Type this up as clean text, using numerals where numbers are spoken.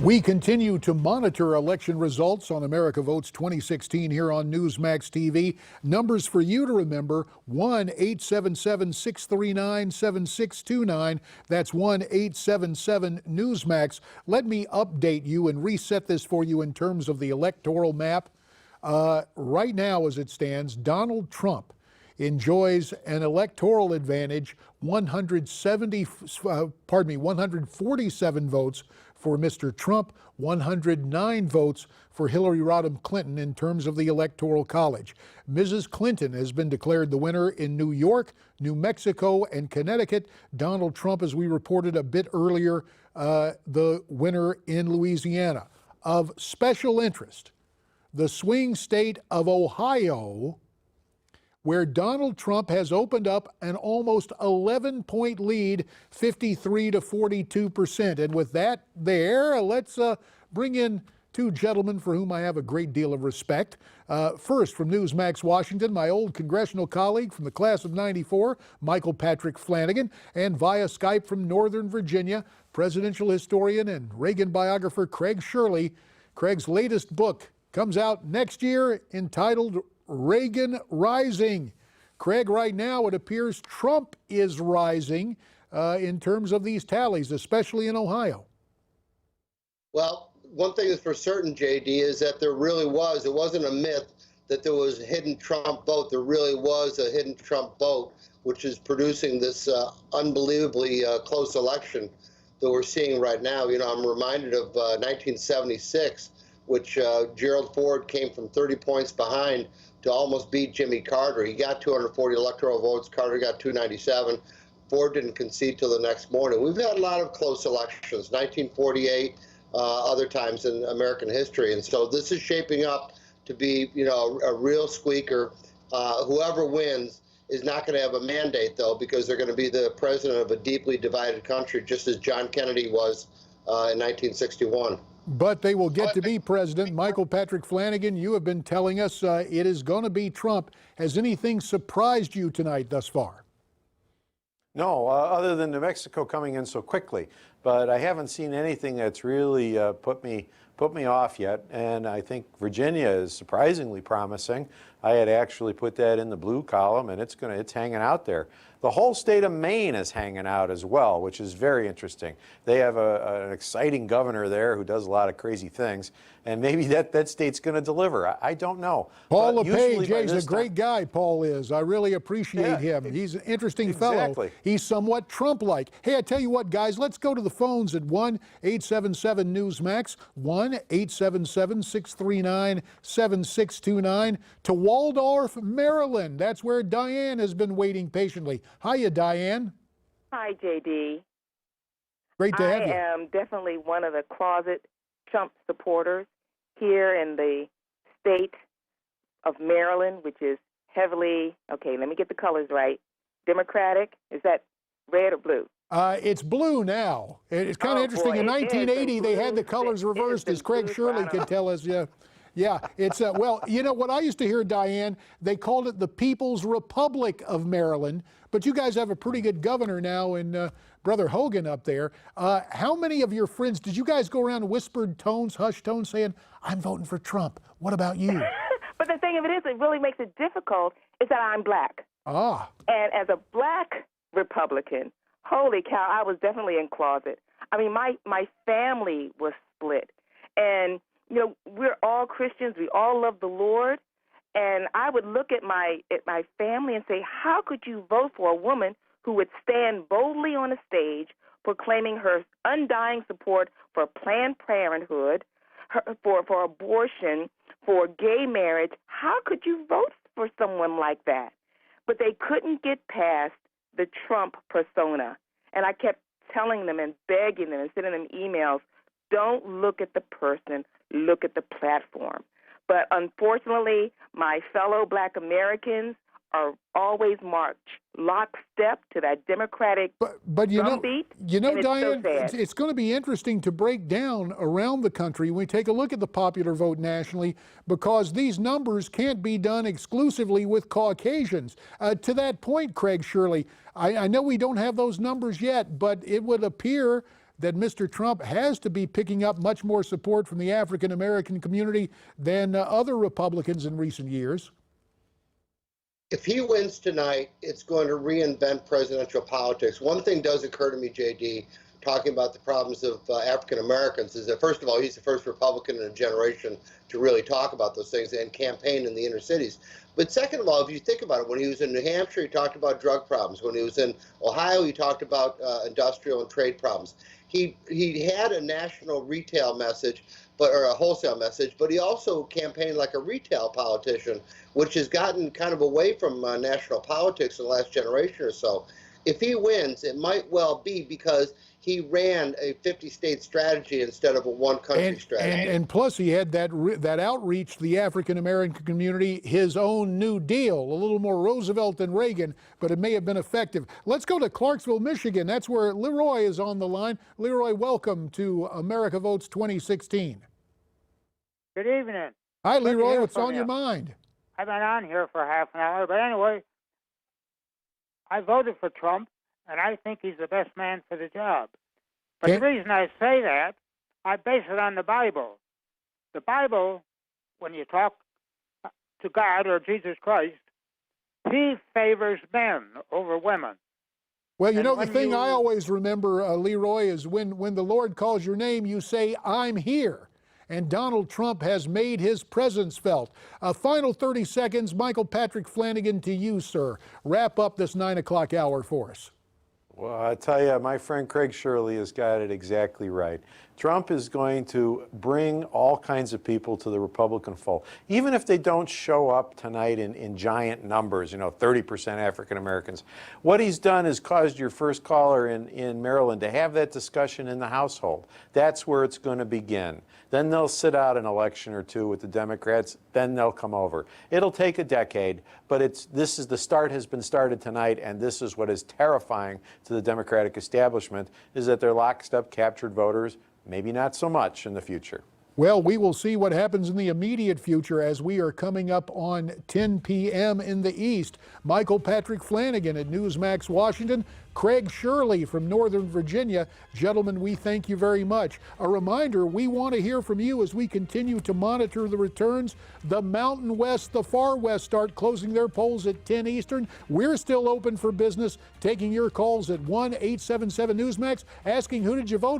We continue to monitor election results on America Votes 2016 here on Newsmax TV. Numbers for you to remember: 1-877-639-7629. That's 1-877-Newsmax. Let me update you and reset this for you in terms of the electoral map. Right now, as it stands, Donald Trump enjoys an electoral advantage, 147 votes for Mr. Trump, 109 votes for Hillary Rodham Clinton in terms of the Electoral College. Mrs. Clinton has been declared the winner in New York, New Mexico, and Connecticut. Donald Trump, as we reported a bit earlier, the winner in Louisiana. Of special interest, the swing state of Ohio, where Donald Trump has opened up an almost 11-point lead, 53 to 42%. And with that there, let's bring in two gentlemen for whom I have a great deal of respect. First, from Newsmax Washington, my old congressional colleague from the class of '94, Michael Patrick Flanagan, and via Skype from Northern Virginia, presidential historian and Reagan biographer Craig Shirley. Craig's latest book comes out next year, entitled Reagan Rising. Craig, right now it appears Trump is rising in terms of these tallies, especially in Ohio. Well, one thing is for certain, JD, is that there really was, it wasn't a myth that there was a hidden Trump vote. There really was a hidden Trump vote, which is producing this unbelievably close election that we're seeing right now. You know, I'm reminded of 1976, which Gerald Ford came from 30 points behind to almost beat Jimmy Carter. He got 240 electoral votes. Carter got 297. Ford didn't concede till the next morning. We've had a lot of close elections, 1948, other times in American history. And so this is shaping up to be, you know, a real squeaker. Whoever wins is not going to have a mandate, though, because they're going to be the president of a deeply divided country, just as John Kennedy was in 1961. But they will get to be president. Michael Patrick Flanagan, you have been telling us it is going to be Trump. Has anything surprised you tonight thus far? No, other than New Mexico coming in so quickly. But I haven't seen anything that's really put me off yet. And I think Virginia is surprisingly promising. I had actually put that in the blue column, and it's hanging out there. The whole state of Maine is hanging out as well, which is very interesting. They have an exciting governor there who does a lot of crazy things, and maybe that state's going to deliver. I don't know. Paul LePage, he's a great guy, Paul is. I really appreciate him. He's an interesting fellow. He's somewhat Trump-like. Hey, I tell you what, guys, let's go to the phones at 1-877-Newsmax, 1-877-639-7629, to Waldorf, Maryland. That's where Diane has been waiting patiently. Hiya, Diane. Hi, JD. Great to have you. I am definitely one of the closet Trump supporters here in the state of Maryland, which is heavily, okay, let me get the colors right, Democratic. Is that red or blue? It's blue now. It's kind of interesting. In 1980, they had the colors reversed, as Craig Shirley could tell us. Yeah, it's, well, you know what I used to hear, Diane, they called it the People's Republic of Maryland, but you guys have a pretty good governor now in Brother Hogan up there. How many of your friends, did you guys go around whispered tones, hushed tones, saying, I'm voting for Trump? What about you? But the thing of it is, it really makes it difficult, is that I'm black. Ah. And as a black Republican, holy cow, I was definitely in closet. I mean, my family was split. And you know, we're all Christians. We all love the Lord. And I would look at my family and say, how could you vote for a woman who would stand boldly on a stage proclaiming her undying support for Planned Parenthood, for abortion, for gay marriage? How could you vote for someone like that? But they couldn't get past the Trump persona. And I kept telling them and begging them and sending them emails, don't look at the person, look at the platform. But unfortunately, my fellow black Americans are always march lockstep to that Democratic drumbeat. You know, Diane, so it's going to be interesting to break down around the country when we take a look at the popular vote nationally, because these numbers can't be done exclusively with Caucasians. To that point, Craig Shirley, I know we don't have those numbers yet, but it would appear that Mr. Trump has to be picking up much more support from the African American community than other Republicans in recent years. If he wins tonight, it's going to reinvent presidential politics. One thing does occur to me, JD, talking about the problems of African Americans, is that, first of all, he's the first Republican in a generation to really talk about those things and campaign in the inner cities. But second of all, if you think about it, when he was in New Hampshire, he talked about drug problems. When he was in Ohio, he talked about industrial and trade problems. He had a national retail message, or a wholesale message, but he also campaigned like a retail politician, which has gotten kind of away from national politics in the last generation or so. If he wins, it might well be because he ran a 50-state strategy instead of a one-country strategy. And plus, he had that outreach to the African American community, his own New Deal, a little more Roosevelt than Reagan, but it may have been effective. Let's go to Clarksville, Michigan. That's where Leroy is on the line. Leroy, welcome to America Votes 2016. Good evening. Hi, Good to Leroy. hear What's from on you. your mind? I've been on here for half an hour, but anyway, I voted for Trump, and I think he's the best man for the job. But Okay. the reason I say that, I base it on the Bible. The Bible, when you talk to God or Jesus Christ, he favors men over women. Well, you And know, the when thing you- I always remember, Leroy, is when the Lord calls your name, you say, I'm here. And Donald Trump has made his presence felt. Final 30 seconds, Michael Patrick Flanagan, to you, sir. Wrap up this 9 o'clock hour for us. Well, I tell you, my friend Craig Shirley has got it exactly right. Trump is going to bring all kinds of people to the Republican fold, even if they don't show up tonight in giant numbers, 30% African Americans. What he's done is caused your first caller in Maryland to have that discussion in the household. That's where it's going to begin. Then they'll sit out an election or two with the Democrats, then they'll come over. It'll take a decade, but the start has been started tonight, and this is what is terrifying to the Democratic establishment, is that they're lockstep captured voters, maybe not so much in the future. Well, we will see what happens in the immediate future as we are coming up on 10 p.m. in the East. Michael Patrick Flanagan at Newsmax Washington, Craig Shirley from Northern Virginia. Gentlemen, we thank you very much. A reminder, we want to hear from you as we continue to monitor the returns. The Mountain West, the Far West start closing their polls at 10 Eastern. We're still open for business, taking your calls at 1-877-NEWSMAX, asking who did you vote